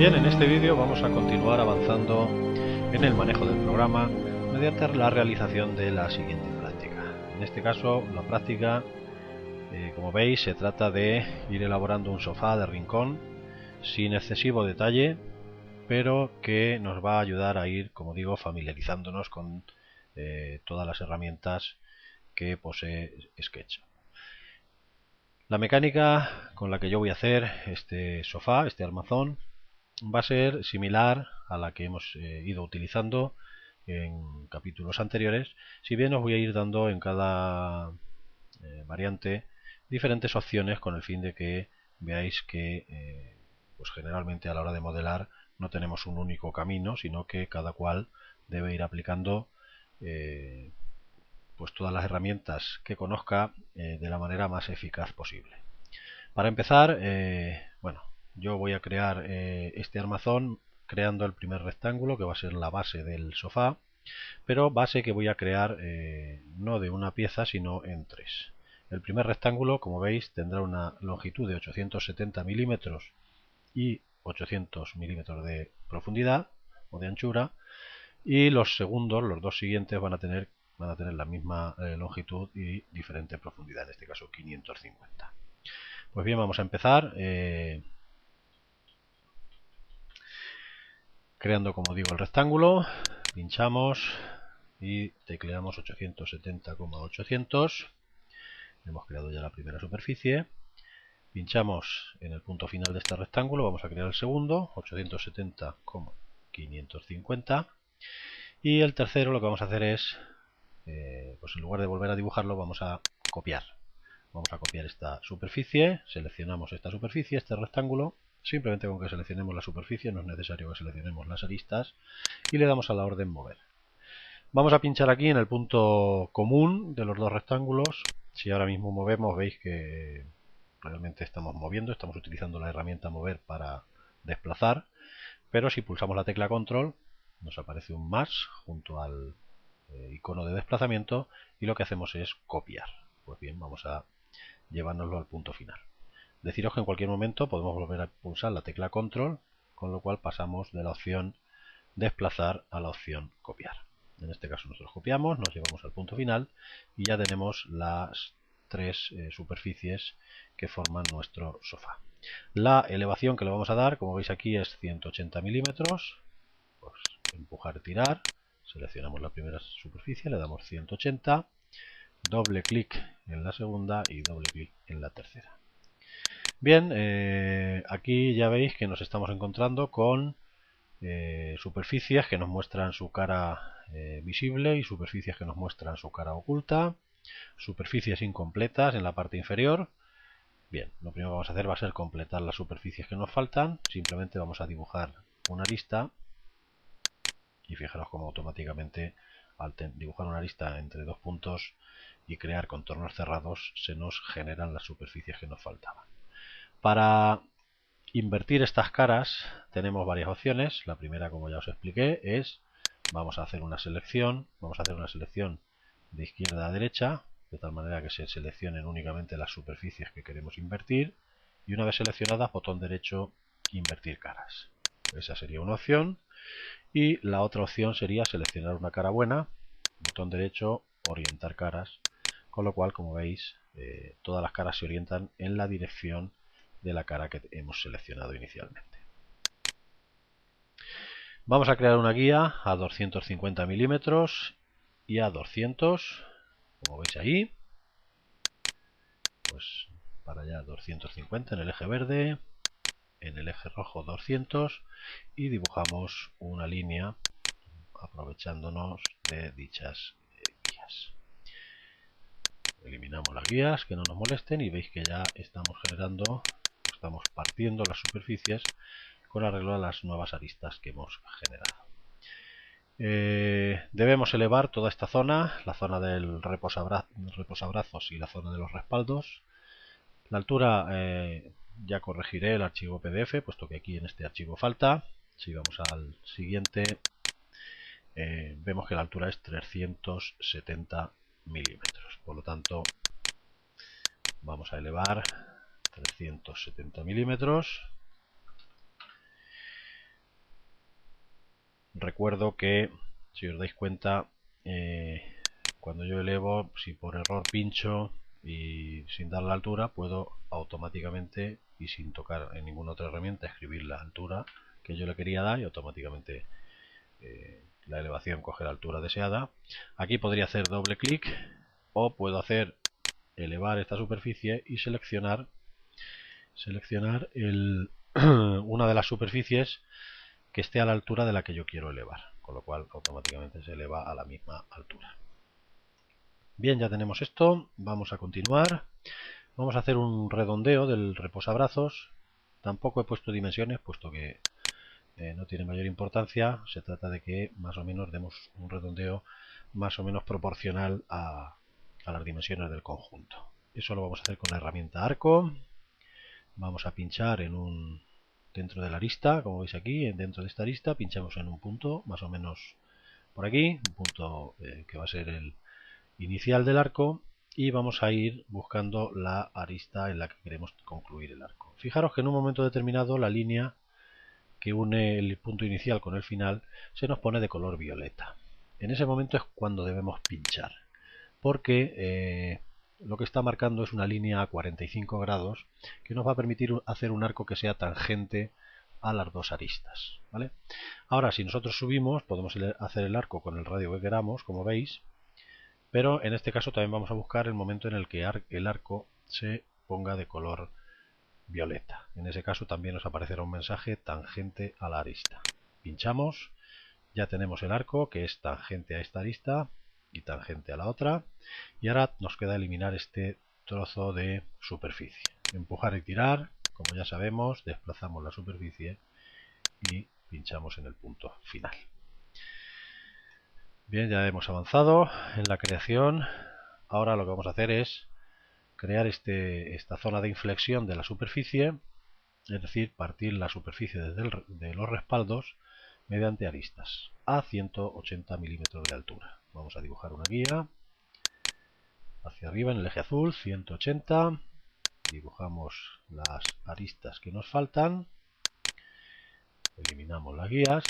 Bien, en este vídeo vamos a continuar avanzando en el manejo del programa mediante la realización de la siguiente práctica. En este caso, la práctica, como veis, se trata de ir elaborando un sofá de rincón sin excesivo detalle, pero que nos va a ayudar a ir, como digo, familiarizándonos con todas las herramientas que posee Sketch. La mecánica con la que yo voy a hacer este sofá, este armazón, va a ser similar a la que hemos ido utilizando en capítulos anteriores, si bien os voy a ir dando en cada variante diferentes opciones con el fin de que veáis que pues generalmente a la hora de modelar no tenemos un único camino, sino que cada cual debe ir aplicando pues todas las herramientas que conozca de la manera más eficaz posible. Para empezar, bueno, yo voy a crear este armazón creando el primer rectángulo que va a ser la base del sofá, pero base que voy a crear no de una pieza sino en tres. El primer rectángulo, como veis, tendrá una longitud de 870 milímetros y 800 milímetros de profundidad o de anchura, y los segundos, los dos siguientes, van a tener la misma longitud y diferente profundidad, en este caso 550. Pues bien, vamos a empezar creando, como digo, el rectángulo. Pinchamos y tecleamos 870,800. Hemos creado ya la primera superficie. Pinchamos en el punto final de este rectángulo, vamos a crear el segundo, 870,550. Y el tercero lo que vamos a hacer es, pues en lugar de volver a dibujarlo, vamos a copiar. Vamos a copiar esta superficie, seleccionamos esta superficie, este rectángulo. Simplemente con que seleccionemos la superficie, no es necesario que seleccionemos las aristas, y le damos a la orden mover. Vamos a pinchar aquí en el punto común de los dos rectángulos. Si ahora mismo movemos, veis que realmente estamos moviendo, estamos utilizando la herramienta mover para desplazar, pero si pulsamos la tecla control nos aparece un más junto al icono de desplazamiento y lo que hacemos es copiar. Pues bien, vamos a llevárnoslo al punto final. Deciros que en cualquier momento podemos volver a pulsar la tecla control, con lo cual pasamos de la opción desplazar a la opción copiar. En este caso nosotros copiamos, nos llevamos al punto final y ya tenemos las tres superficies que forman nuestro sofá. La elevación que le vamos a dar, como veis aquí, es 180 milímetros. Pues empujar, tirar, seleccionamos la primera superficie, le damos 180, doble clic en la segunda y doble clic en la tercera. Bien, aquí ya veis que nos estamos encontrando con superficies que nos muestran su cara visible y superficies que nos muestran su cara oculta, superficies incompletas en la parte inferior. Bien, lo primero que vamos a hacer va a ser completar las superficies que nos faltan. Simplemente vamos a dibujar una arista y fijaros cómo automáticamente al dibujar una arista entre dos puntos y crear contornos cerrados se nos generan las superficies que nos faltaban. Para invertir estas caras tenemos varias opciones. La primera, como ya os expliqué, es vamos a hacer una selección de izquierda a derecha, de tal manera que se seleccionen únicamente las superficies que queremos invertir, y una vez seleccionadas, botón derecho, invertir caras. Esa sería una opción, y la otra opción sería seleccionar una cara buena, botón derecho, orientar caras, con lo cual, como veis, todas las caras se orientan en la dirección de la cara que hemos seleccionado inicialmente. Vamos a crear una guía a 250 milímetros y a 200, como veis ahí. Pues para allá 250 en el eje verde, en el eje rojo 200, y dibujamos una línea aprovechándonos de dichas guías. Eliminamos las guías que no nos molesten y veis que ya estamos partiendo las superficies con arreglo a las nuevas aristas que hemos generado. Debemos elevar toda esta zona, la zona del reposabrazos y la zona de los respaldos. La altura, ya corregiré el archivo PDF, puesto que aquí en este archivo falta. Si vamos al siguiente, vemos que la altura es 370 milímetros. Por lo tanto, vamos a elevar 370 milímetros. recuerdo que, si os dais cuenta, cuando yo elevo, si por error pincho y sin dar la altura, puedo automáticamente y sin tocar en ninguna otra herramienta escribir la altura que yo le quería dar y automáticamente la elevación coge la altura deseada. Aquí podría hacer doble clic o puedo hacer elevar esta superficie y seleccionar una de las superficies que esté a la altura de la que yo quiero elevar, con lo cual automáticamente se eleva a la misma altura. Bien, ya tenemos esto, vamos a continuar. Vamos a hacer un redondeo del reposabrazos. Tampoco he puesto dimensiones, puesto que no tiene mayor importancia. Se trata de que más o menos demos un redondeo más o menos proporcional a las dimensiones del conjunto. Eso lo vamos a hacer con la herramienta arco. Vamos a pinchar dentro de la arista, como veis aquí, dentro de esta arista pinchamos en un punto más o menos por aquí, un punto que va a ser el inicial del arco, y vamos a ir buscando la arista en la que queremos concluir el arco. Fijaros que en un momento determinado la línea que une el punto inicial con el final se nos pone de color violeta. En ese momento es cuando debemos pinchar, porque lo que está marcando es una línea a 45 grados que nos va a permitir hacer un arco que sea tangente a las dos aristas, ¿vale? Ahora, si nosotros subimos, podemos hacer el arco con el radio que queramos, como veis, pero en este caso también vamos a buscar el momento en el que el arco se ponga de color violeta. En ese caso también nos aparecerá un mensaje tangente a la arista. Pinchamos, ya tenemos el arco que es tangente a esta arista y tangente a la otra, y ahora nos queda eliminar este trozo de superficie. Empujar y tirar, como ya sabemos, desplazamos la superficie y pinchamos en el punto final. Bien, ya hemos avanzado en la creación. Ahora lo que vamos a hacer es crear esta zona de inflexión de la superficie, es decir, partir la superficie de los respaldos mediante aristas a 180 milímetros de altura. Vamos a dibujar una guía hacia arriba en el eje azul, 180. Dibujamos las aristas que nos faltan, eliminamos las guías,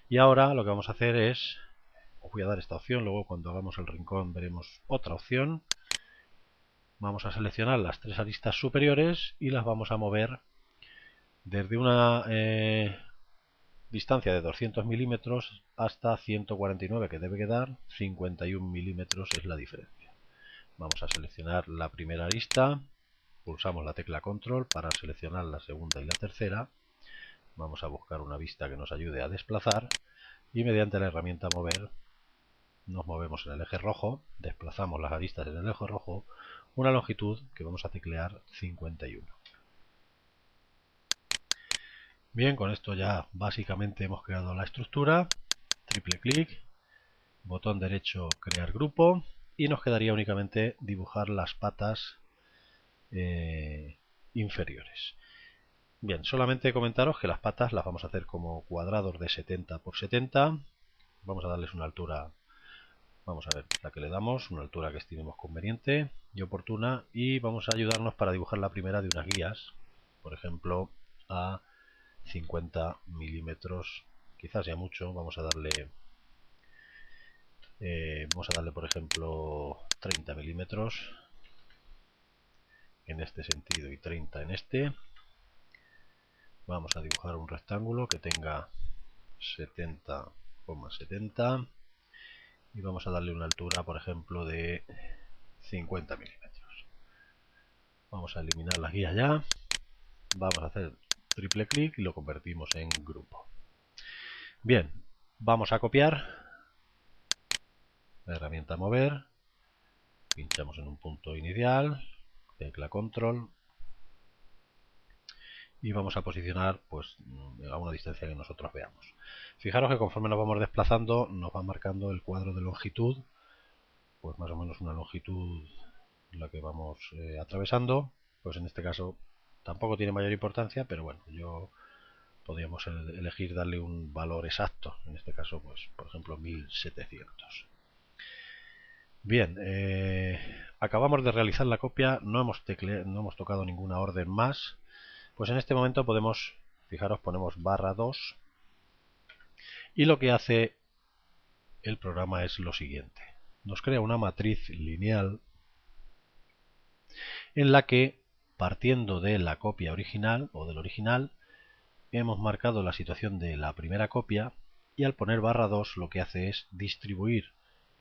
y ahora lo que vamos a hacer es, os voy a dar esta opción, luego cuando hagamos el rincón veremos otra opción. Vamos a seleccionar las tres aristas superiores y las vamos a mover desde una distancia de 200 milímetros hasta 149, que debe quedar 51 milímetros es la diferencia. Vamos a seleccionar la primera arista, pulsamos la tecla control para seleccionar la segunda y la tercera. Vamos a buscar una vista que nos ayude a desplazar y mediante la herramienta mover nos movemos en el eje rojo, desplazamos las aristas en el eje rojo, una longitud que vamos a teclear 51. Bien, con esto ya básicamente hemos creado la estructura. Triple clic, botón derecho crear grupo, y nos quedaría únicamente dibujar las patas inferiores. Bien, solamente comentaros que las patas las vamos a hacer como cuadrados de 70 por 70. Vamos a darles una altura, vamos a ver, la que le damos, una altura que estimemos conveniente y oportuna, y vamos a ayudarnos para dibujar la primera de unas guías, por ejemplo a 50 milímetros, quizás ya mucho. Vamos a darle por ejemplo 30 milímetros en este sentido y 30 en este. Vamos a dibujar un rectángulo que tenga 70,70 y vamos a darle una altura, por ejemplo, de 50 milímetros. Vamos a eliminar la guía ya. Vamos a hacer triple clic y lo convertimos en grupo. Bien, vamos a copiar. La herramienta mover. Pinchamos en un punto inicial. Tecla control. Y vamos a posicionar pues a una distancia que nosotros veamos. Fijaros que conforme nos vamos desplazando nos va marcando el cuadro de longitud, pues más o menos una longitud la que vamos atravesando. Pues en este caso tampoco tiene mayor importancia, pero bueno, podríamos elegir darle un valor exacto, en este caso pues por ejemplo 1700. Bien, acabamos de realizar la copia, no hemos tocado ninguna orden más. Pues en este momento podemos, fijaros, ponemos /2 Y lo que hace el programa es lo siguiente. Nos crea una matriz lineal en la que, partiendo de la copia original o del original, hemos marcado la situación de la primera copia y al poner /2 lo que hace es distribuir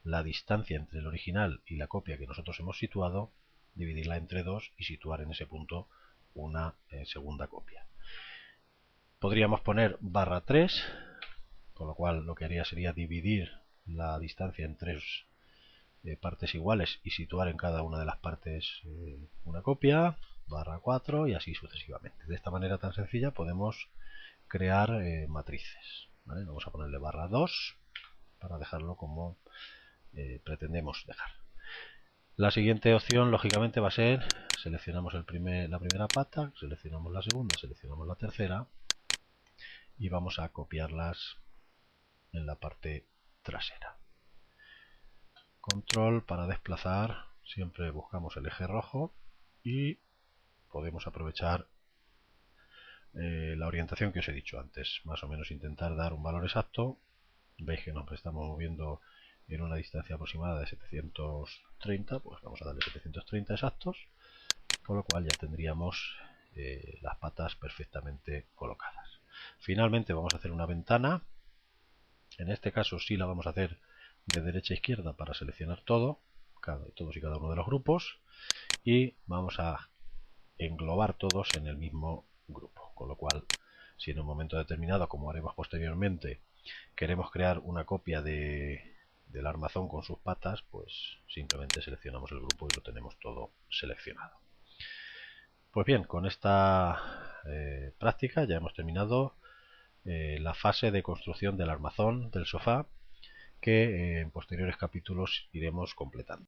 la distancia entre el original y la copia que nosotros hemos situado, dividirla entre 2 y situar en ese punto una segunda copia. Podríamos poner /3, con lo cual lo que haría sería dividir la distancia en 3 partes iguales y situar en cada una de las partes una copia, /4 y así sucesivamente. De esta manera tan sencilla podemos crear matrices. ¿Vale? Vamos a ponerle /2 para dejarlo como pretendemos dejar. La siguiente opción lógicamente va a ser, seleccionamos la primera pata, seleccionamos la segunda, seleccionamos la tercera y vamos a copiarlas en la parte trasera. Control para desplazar, siempre buscamos el eje rojo y podemos aprovechar la orientación que os he dicho antes, más o menos intentar dar un valor exacto. Veis que nos estamos moviendo en una distancia aproximada de 730, pues vamos a darle 730 exactos, con lo cual ya tendríamos las patas perfectamente colocadas. Finalmente vamos a hacer una ventana. En este caso sí la vamos a hacer de derecha a izquierda para seleccionar todos y cada uno de los grupos, y vamos a englobar todos en el mismo grupo, con lo cual si en un momento determinado, como haremos posteriormente, queremos crear una copia del armazón con sus patas, pues simplemente seleccionamos el grupo y lo tenemos todo seleccionado. Pues bien, con esta práctica ya hemos terminado la fase de construcción del armazón del sofá, que en posteriores capítulos iremos completando.